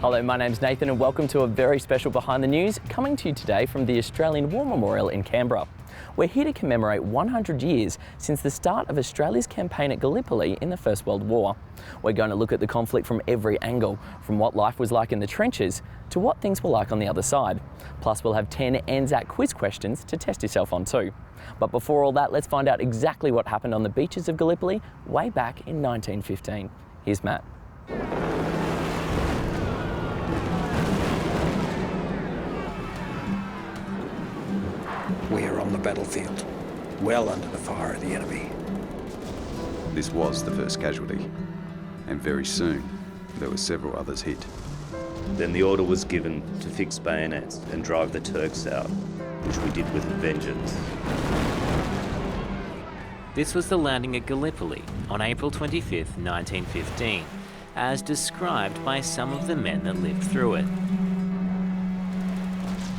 Hello, my name's Nathan and welcome to a very special Behind the News coming to you today from the Australian War Memorial in Canberra. We're here to commemorate 100 years since the start of Australia's campaign at Gallipoli in the First World War. We're going to look at the conflict from every angle, from what life was like in the trenches to what things were like on the other side. Plus we'll have 10 Anzac quiz questions to test yourself on too. But before all that, let's find out exactly what happened on the beaches of Gallipoli way back in 1915. Here's Matt. We are on the battlefield, well under the fire of the enemy. This was the first casualty, and very soon there were several others hit. Then the order was given to fix bayonets and drive the Turks out, which we did with a vengeance. This was the landing at Gallipoli on April 25th, 1915, as described by some of the men that lived through it.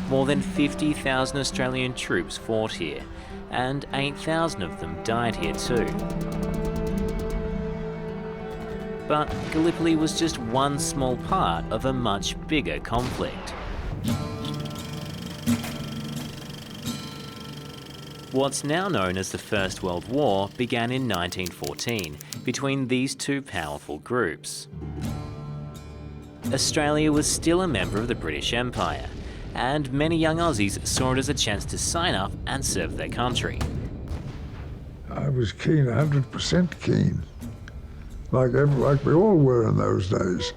More than 50,000 Australian troops fought here, and 8,000 of them died here too. But Gallipoli was just one small part of a much bigger conflict. What's now known as the First World War began in 1914 between these two powerful groups. Australia was still a member of the British Empire, and many young Aussies saw it as a chance to sign up and serve their country. I was keen, 100% keen, like we all were in those days.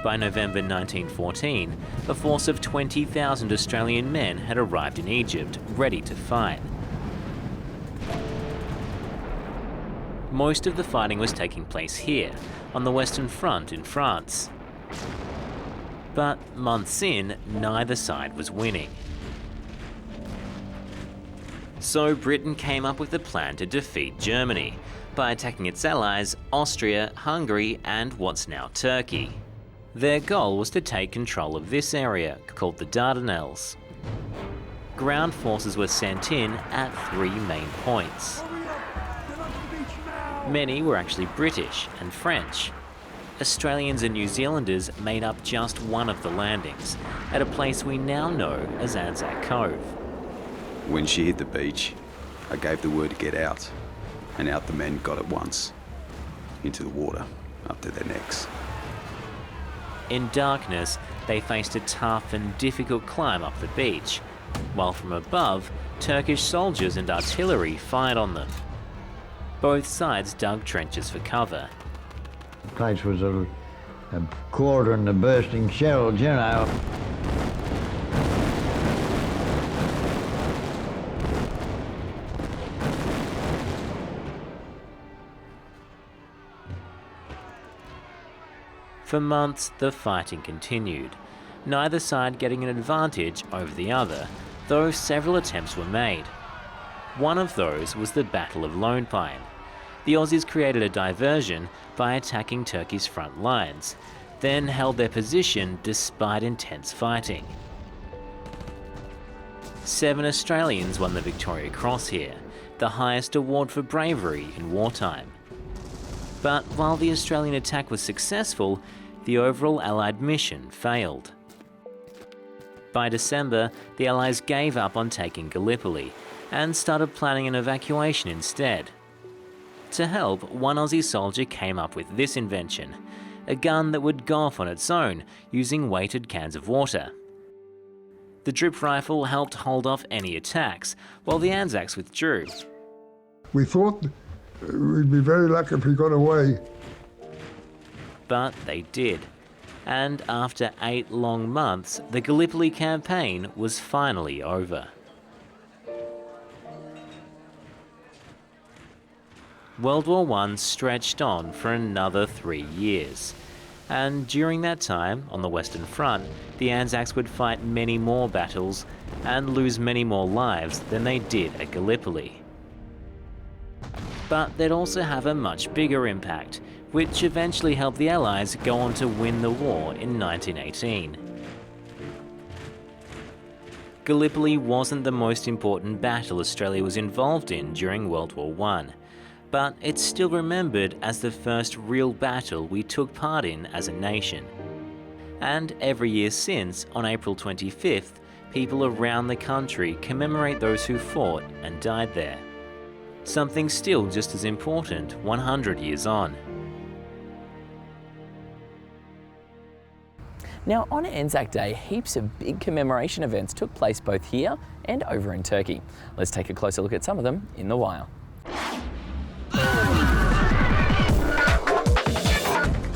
By November 1914, a force of 20,000 Australian men had arrived in Egypt, ready to fight. Most of the fighting was taking place here, on the Western Front in France. But months in, neither side was winning. So Britain came up with a plan to defeat Germany by attacking its allies, Austria, Hungary, and what's now Turkey. Their goal was to take control of this area, called the Dardanelles. Ground forces were sent in at 3 main points. Many were actually British and French. Australians and New Zealanders made up just one of the landings, at a place we now know as Anzac Cove. When she hit the beach, I gave the word to get out, and out the men got at once, into the water, up to their necks. In darkness, they faced a tough and difficult climb up the beach, while from above, Turkish soldiers and artillery fired on them. Both sides dug trenches for cover. The place was a quarter in the bursting shells, you know. For months, the fighting continued, neither side getting an advantage over the other, though several attempts were made. One of those was the Battle of Lone Pine. The Aussies created a diversion by attacking Turkey's front lines, then held their position despite intense fighting. 7 Australians won the Victoria Cross here, the highest award for bravery in wartime. But while the Australian attack was successful, the overall Allied mission failed. By December, the Allies gave up on taking Gallipoli and started planning an evacuation instead. To help, one Aussie soldier came up with this invention, a gun that would go off on its own using weighted cans of water. The drip rifle helped hold off any attacks, while the Anzacs withdrew. We thought we'd be very lucky if we got away. But they did. And after 8 long months, the Gallipoli campaign was finally over. World War I stretched on for another 3 years. And during that time, on the Western Front, the Anzacs would fight many more battles and lose many more lives than they did at Gallipoli. But they'd also have a much bigger impact, which eventually helped the Allies go on to win the war in 1918. Gallipoli wasn't the most important battle Australia was involved in during World War I, but it's still remembered as the first real battle we took part in as a nation. And every year since, on April 25th, people around the country commemorate those who fought and died there. Something still just as important 100 years on. Now, on Anzac Day, heaps of big commemoration events took place both here and over in Turkey. Let's take a closer look at some of them in the Wire.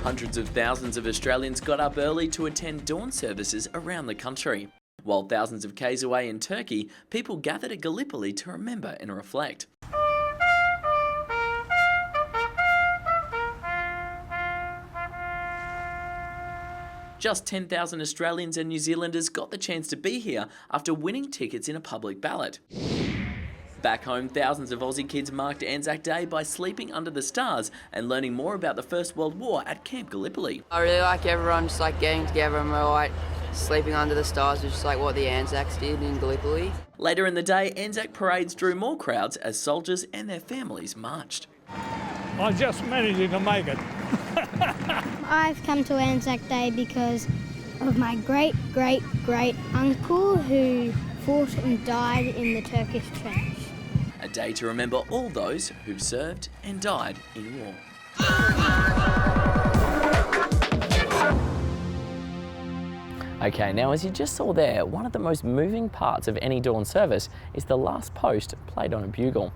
Hundreds of thousands of Australians got up early to attend dawn services around the country. While thousands of k's away in Turkey, people gathered at Gallipoli to remember and reflect. Just 10,000 Australians and New Zealanders got the chance to be here after winning tickets in a public ballot. Back home, thousands of Aussie kids marked Anzac Day by sleeping under the stars and learning more about the First World War at Camp Gallipoli. I really like everyone just like getting together and we're like sleeping under the stars, which is like what the Anzacs did in Gallipoli. Later in the day, Anzac parades drew more crowds as soldiers and their families marched. I just managed to make it. I've come to Anzac Day because of my great-great-great-uncle who fought and died in the Turkish trench. A day to remember all those who've served and died in war. Okay, now as you just saw there, one of the most moving parts of any dawn service is the last post played on a bugle.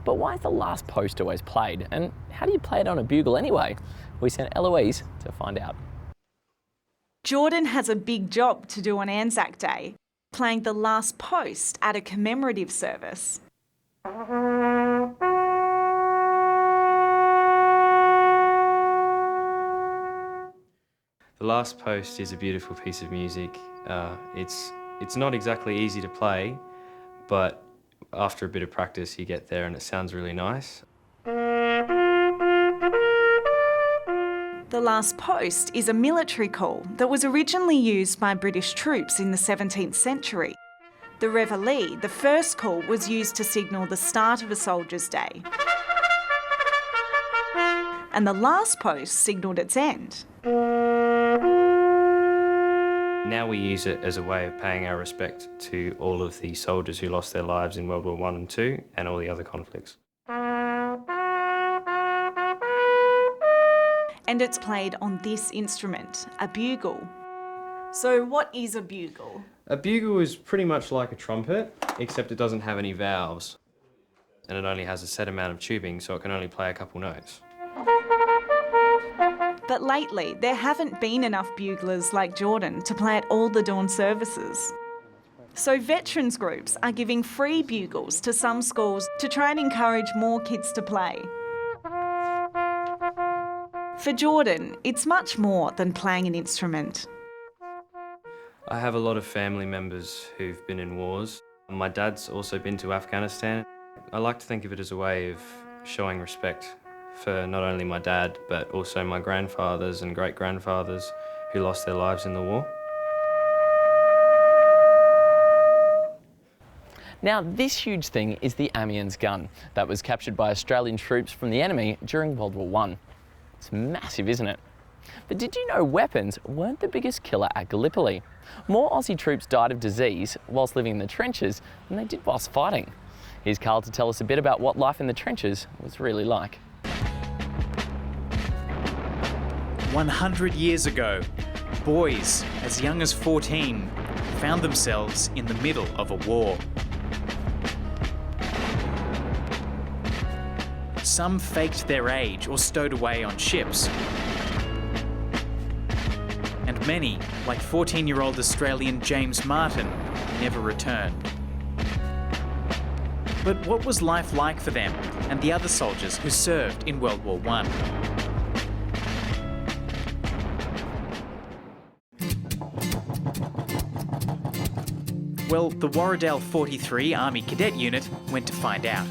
But why is the last post always played? And how do you play it on a bugle anyway? We sent Eloise to find out. Jordan has a big job to do on Anzac Day, playing the last post at a commemorative service. The last post is a beautiful piece of music. It's not exactly easy to play, but after a bit of practice you get there and it sounds really nice. The last post is a military call that was originally used by British troops in the 17th century. The Reveille, the first call, was used to signal the start of a soldier's day. And the last post signalled its end. Now we use it as a way of paying our respect to all of the soldiers who lost their lives in World War I and II and all the other conflicts. And it's played on this instrument, a bugle. So what is a bugle? A bugle is pretty much like a trumpet, except it doesn't have any valves. And it only has a set amount of tubing, so it can only play a couple notes. But lately, there haven't been enough buglers like Jordan to play at all the dawn services. So veterans groups are giving free bugles to some schools to try and encourage more kids to play. For Jordan, it's much more than playing an instrument. I have a lot of family members who've been in wars. My dad's also been to Afghanistan. I like to think of it as a way of showing respect for not only my dad, but also my grandfathers and great-grandfathers who lost their lives in the war. Now, this huge thing is the Amiens gun that was captured by Australian troops from the enemy during World War I. It's massive, isn't it? But did you know weapons weren't the biggest killer at Gallipoli? More Aussie troops died of disease whilst living in the trenches than they did whilst fighting. Here's Carl to tell us a bit about what life in the trenches was really like. 100 years ago, boys as young as 14 found themselves in the middle of a war. Some faked their age or stowed away on ships. And many, like 14-year-old Australian James Martin, never returned. But what was life like for them and the other soldiers who served in World War I? Well, the Warradale 43 Army Cadet Unit went to find out.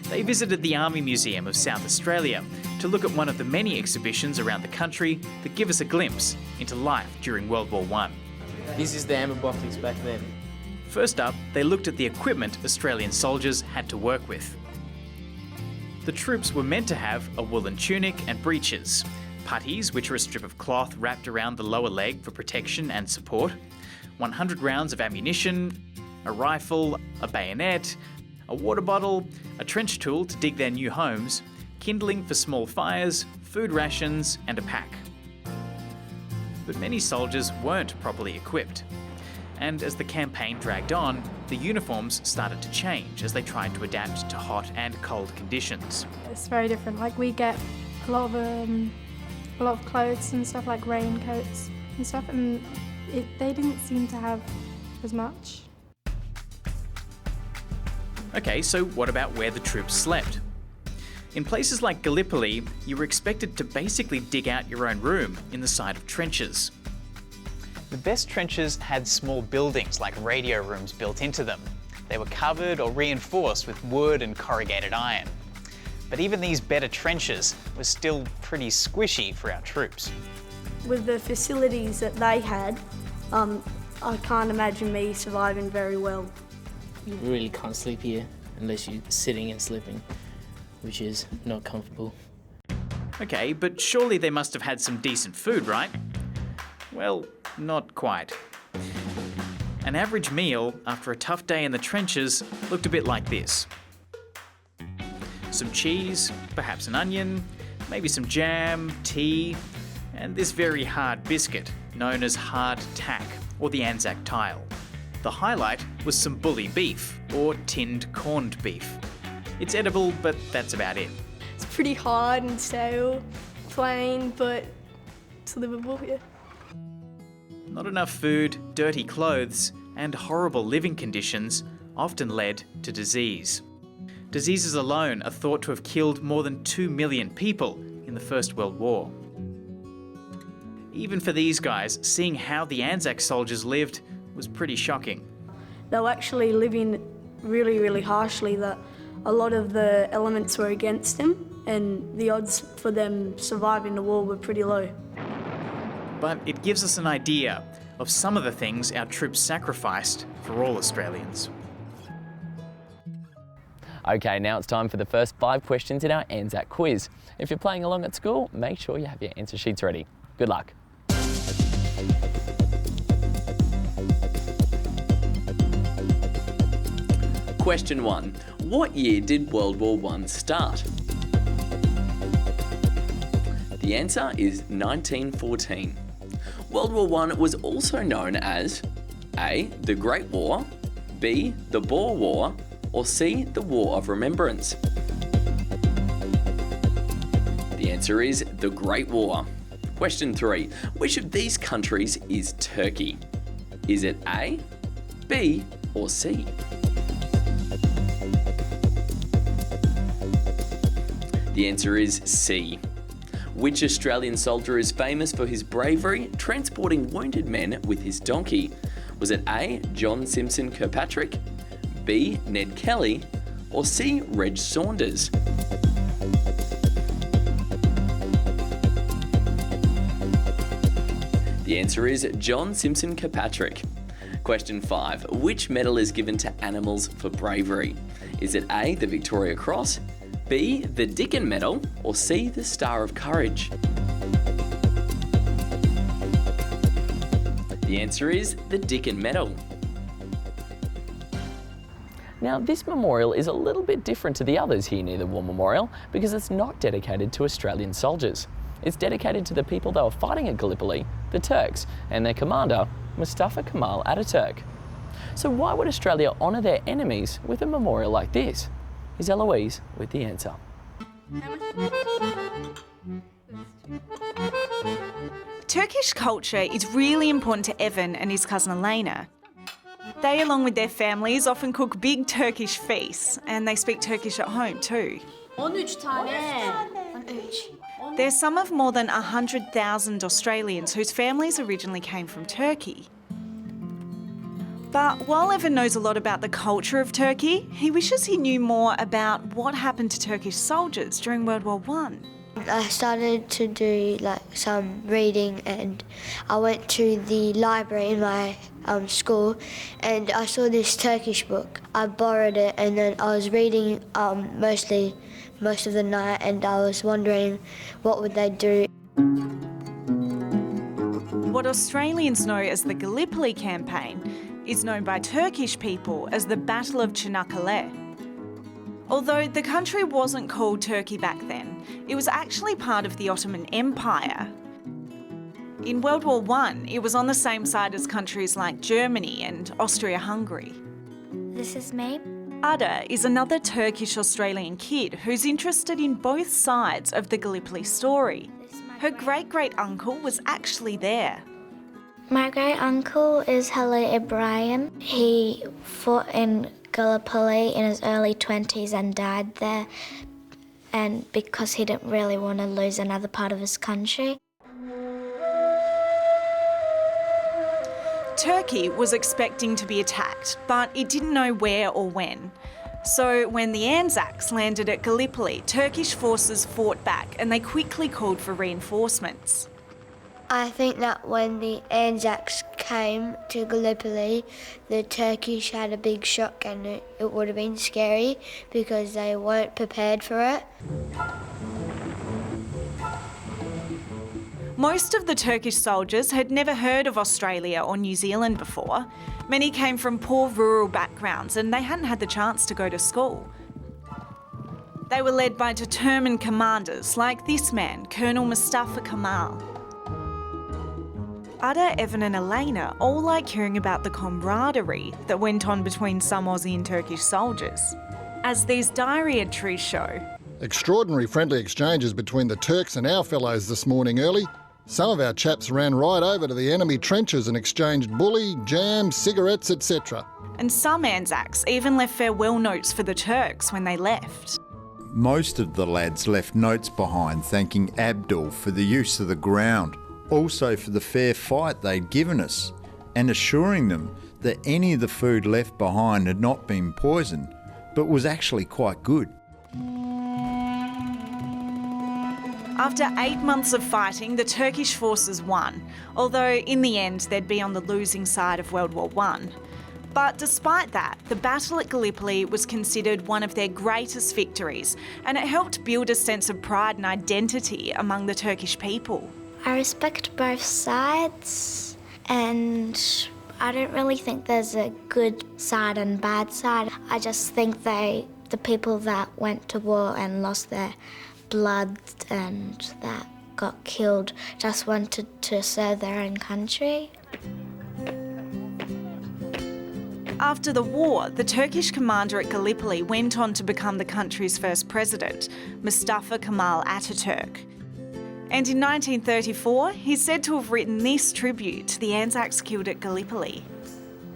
They visited the Army Museum of South Australia to look at one of the many exhibitions around the country that give us a glimpse into life during World War I. This is the ammo boxes back then. First up, they looked at the equipment Australian soldiers had to work with. The troops were meant to have a woolen tunic and breeches, puttees, which are a strip of cloth wrapped around the lower leg for protection and support, 100 rounds of ammunition, a rifle, a bayonet, a water bottle, a trench tool to dig their new homes, kindling for small fires, food rations, and a pack. But many soldiers weren't properly equipped. And as the campaign dragged on, the uniforms started to change as they tried to adapt to hot and cold conditions. It's very different. Like, we get a lot of clothes and stuff, like raincoats and stuff, and they didn't seem to have as much. Okay, so what about where the troops slept? In places like Gallipoli, you were expected to basically dig out your own room in the side of trenches. The best trenches had small buildings like radio rooms built into them. They were covered or reinforced with wood and corrugated iron. But even these better trenches were still pretty squishy for our troops. With the facilities that they had, I can't imagine me surviving very well. You really can't sleep here unless you're sitting and sleeping, which is not comfortable. Okay, but surely they must have had some decent food, right? Well, not quite. An average meal after a tough day in the trenches looked a bit like this. Some cheese, perhaps an onion, maybe some jam, tea, and this very hard biscuit known as hard tack or the Anzac tile. The highlight was some bully beef or tinned corned beef. It's edible, but that's about it. It's pretty hard and stale, plain, but it's livable here. Not enough food, dirty clothes, and horrible living conditions often led to disease. Diseases alone are thought to have killed more than 2 million people in the First World War. Even for these guys, seeing how the Anzac soldiers lived was pretty shocking. They were actually living really, really harshly, that a lot of the elements were against them, and the odds for them surviving the war were pretty low. But it gives us an idea of some of the things our troops sacrificed for all Australians. Okay, now it's time for the first 5 questions in our Anzac quiz. If you're playing along at school, make sure you have your answer sheets ready. Good luck. Question 1. What year did World War I start? The answer is 1914. World War I was also known as A. The Great War, B. The Boer War, or C. The War of Remembrance. The answer is the Great War. Question 3. Which of these countries is Turkey? Is it A, B, or C? The answer is C. Which Australian soldier is famous for his bravery transporting wounded men with his donkey? Was it A, John Simpson Kirkpatrick, B, Ned Kelly, or C, Reg Saunders? The answer is John Simpson Kirkpatrick. Question 5. Which medal is given to animals for bravery? Is it A, the Victoria Cross, B, the Dickon Medal, or C, the Star of Courage? The answer is the Dickon Medal. Now, this memorial is a little bit different to the others here near the War Memorial because it's not dedicated to Australian soldiers. It's dedicated to the people that were fighting at Gallipoli, the Turks, and their commander, Mustafa Kemal Ataturk. So why would Australia honour their enemies with a memorial like this? Here's Eloise with the answer. Turkish culture is really important to Evan and his cousin Elena. They, along with their families, often cook big Turkish feasts, and they speak Turkish at home too. 13 tane. They're some of more than 100,000 Australians whose families originally came from Turkey. But while Evan knows a lot about the culture of Turkey, he wishes he knew more about what happened to Turkish soldiers during World War I. I started to do some reading, and I went to the library in my school, and I saw this Turkish book. I borrowed it, and then I was reading most of the night, and I was wondering what would they do. What Australians know as the Gallipoli campaign is known by Turkish people as the Battle of Çanakkale. Although the country wasn't called Turkey back then, it was actually part of the Ottoman Empire. In World War I, it was on the same side as countries like Germany and Austria-Hungary. This is me. Ada is another Turkish-Australian kid who's interested in both sides of the Gallipoli story. Her great-great-uncle was actually there. My great-uncle is Halil Ibrahim. He fought in Gallipoli in his early 20s and died there, and because he didn't really want to lose another part of his country. Turkey was expecting to be attacked, but it didn't know where or when. So when the Anzacs landed at Gallipoli, Turkish forces fought back and they quickly called for reinforcements. I think that when the Anzacs came to Gallipoli, the Turkish had a big shock and it would have been scary because they weren't prepared for it. Most of the Turkish soldiers had never heard of Australia or New Zealand before. Many came from poor rural backgrounds and they hadn't had the chance to go to school. They were led by determined commanders like this man, Colonel Mustafa Kemal. Ada, Evan and Elena all like hearing about the camaraderie that went on between some Aussie and Turkish soldiers. As these diary entries show, extraordinary friendly exchanges between the Turks and our fellows this morning early. Some of our chaps ran right over to the enemy trenches and exchanged bully, jam, cigarettes, etc. And some Anzacs even left farewell notes for the Turks when they left. Most of the lads left notes behind thanking Abdul for the use of the ground, also for the fair fight they'd given us, and assuring them that any of the food left behind had not been poisoned, but was actually quite good. After 8 months of fighting, the Turkish forces won, although in the end they'd be on the losing side of World War I. But despite that, the battle at Gallipoli was considered one of their greatest victories, and it helped build a sense of pride and identity among the Turkish people. I respect both sides, and I don't really think there's a good side and bad side. I just think the people that went to war and lost their blood and that got killed just wanted to serve their own country. After the war, the Turkish commander at Gallipoli went on to become the country's first president, Mustafa Kemal Atatürk. And in 1934, he's said to have written this tribute to the Anzacs killed at Gallipoli.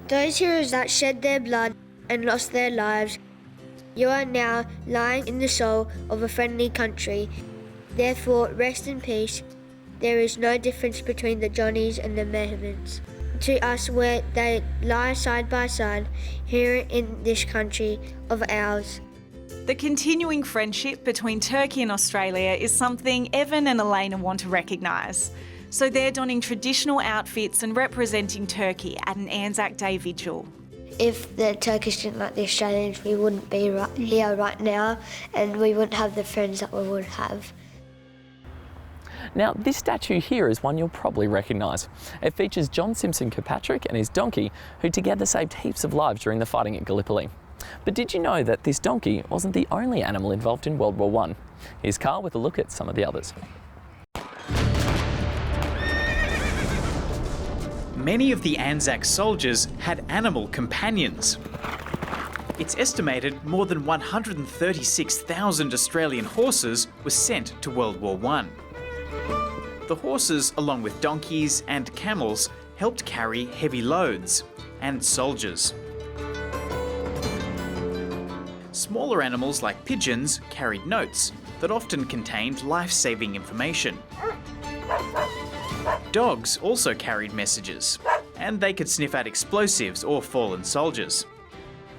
Those heroes that shed their blood and lost their lives, you are now lying in the soul of a friendly country. Therefore, rest in peace. There is no difference between the Johnnies and the Mehmeds. To us, where they lie side by side, here in this country of ours. The continuing friendship between Turkey and Australia is something Evan and Elena want to recognise. So they're donning traditional outfits and representing Turkey at an Anzac Day vigil. If the Turkish didn't like the Australians, we wouldn't be here right now, and we wouldn't have the friends that we would have. Now, this statue here is one you'll probably recognise. It features John Simpson Kirkpatrick and his donkey, who together saved heaps of lives during the fighting at Gallipoli. But did you know that this donkey wasn't the only animal involved in World War I? Here's Carl with a look at some of the others. Many of the Anzac soldiers had animal companions. It's estimated more than 136,000 Australian horses were sent to World War I. The horses, along with donkeys and camels, helped carry heavy loads and soldiers. Smaller animals like pigeons carried notes that often contained life-saving information. Dogs also carried messages, and they could sniff out explosives or fallen soldiers.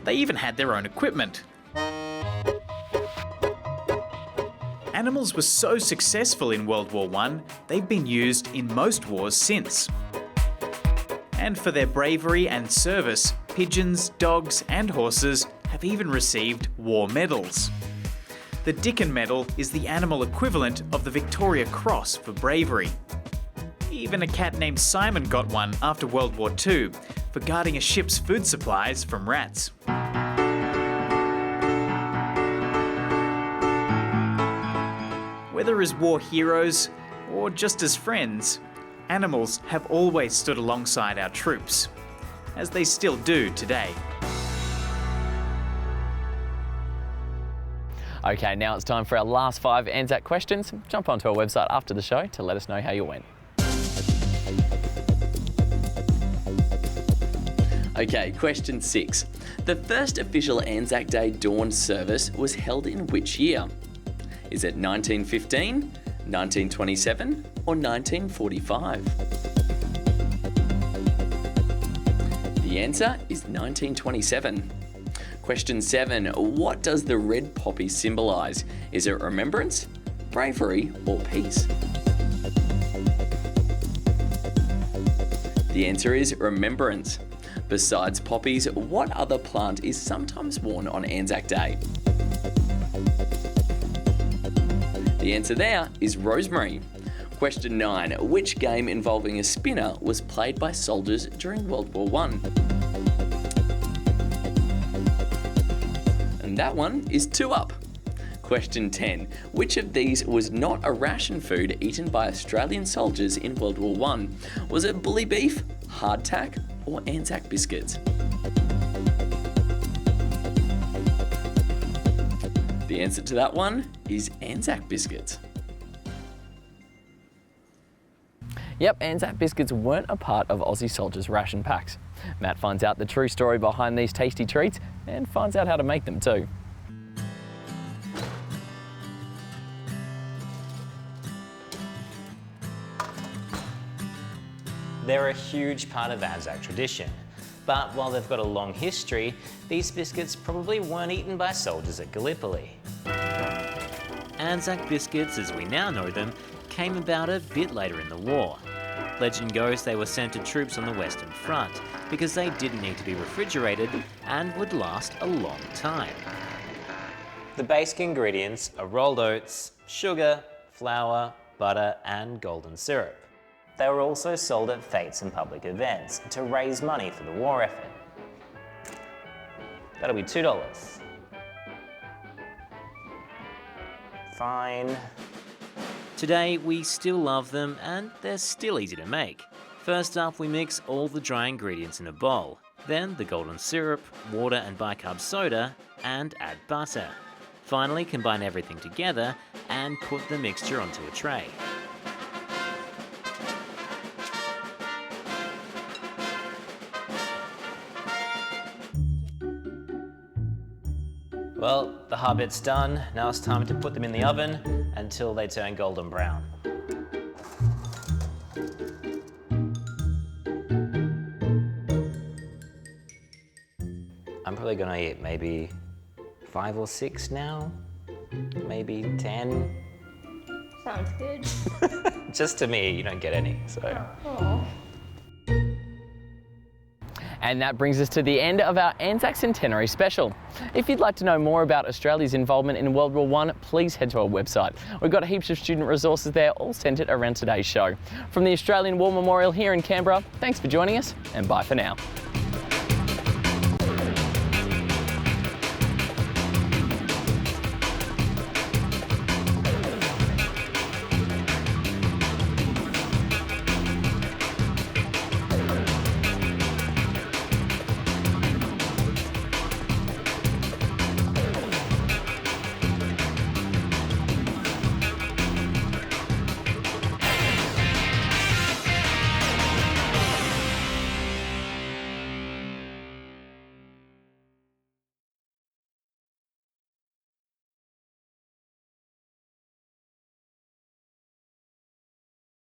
They even had their own equipment. Animals were so successful in World War I, they've been used in most wars since. And for their bravery and service, pigeons, dogs and horses have even received war medals. The Dickon Medal is the animal equivalent of the Victoria Cross for bravery. Even a cat named Simon got one after World War II for guarding a ship's food supplies from rats. Whether as war heroes or just as friends, animals have always stood alongside our troops, as they still do today. Okay, now it's time for our last 5 Anzac questions. Jump onto our website after the show to let us know how you went. Okay, question 6. The first official Anzac Day dawn service was held in which year? Is it 1915, 1927 or 1945? The answer is 1927. Question 7. What does the red poppy symbolise? Is it remembrance, bravery or peace? The answer is remembrance. Besides poppies, what other plant is sometimes worn on Anzac Day? The answer there is rosemary. Question 9. Which game involving a spinner was played by soldiers during World War I? And that one is 2 up. Question 10. Which of these was not a ration food eaten by Australian soldiers in World War I? Was it bully beef, hardtack, or Anzac biscuits? The answer to that one is Anzac biscuits. Yep, Anzac biscuits weren't a part of Aussie soldiers' ration packs. Matt finds out the true story behind these tasty treats and finds out how to make them too. They're a huge part of Anzac tradition. But while they've got a long history, these biscuits probably weren't eaten by soldiers at Gallipoli. Anzac biscuits, as we now know them, came about a bit later in the war. Legend goes they were sent to troops on the Western Front because they didn't need to be refrigerated and would last a long time. The basic ingredients are rolled oats, sugar, flour, butter and golden syrup. They were also sold at fetes and public events to raise money for the war effort. That'll be $2. Fine. Today we still love them and they're still easy to make. First up, we mix all the dry ingredients in a bowl. Then the golden syrup, water and bicarb soda and add butter. Finally, combine everything together and put the mixture onto a tray. Well, the hard bit's done. Now it's time to put them in the oven until they turn golden brown. I'm probably gonna eat maybe 5 or 6 now, maybe 10. Sounds good. Just to me, you don't get any, so. Oh. And that brings us to the end of our Anzac Centenary special. If you'd like to know more about Australia's involvement in World War I, please head to our website. We've got heaps of student resources there, all centred around today's show. From the Australian War Memorial here in Canberra, thanks for joining us and bye for now.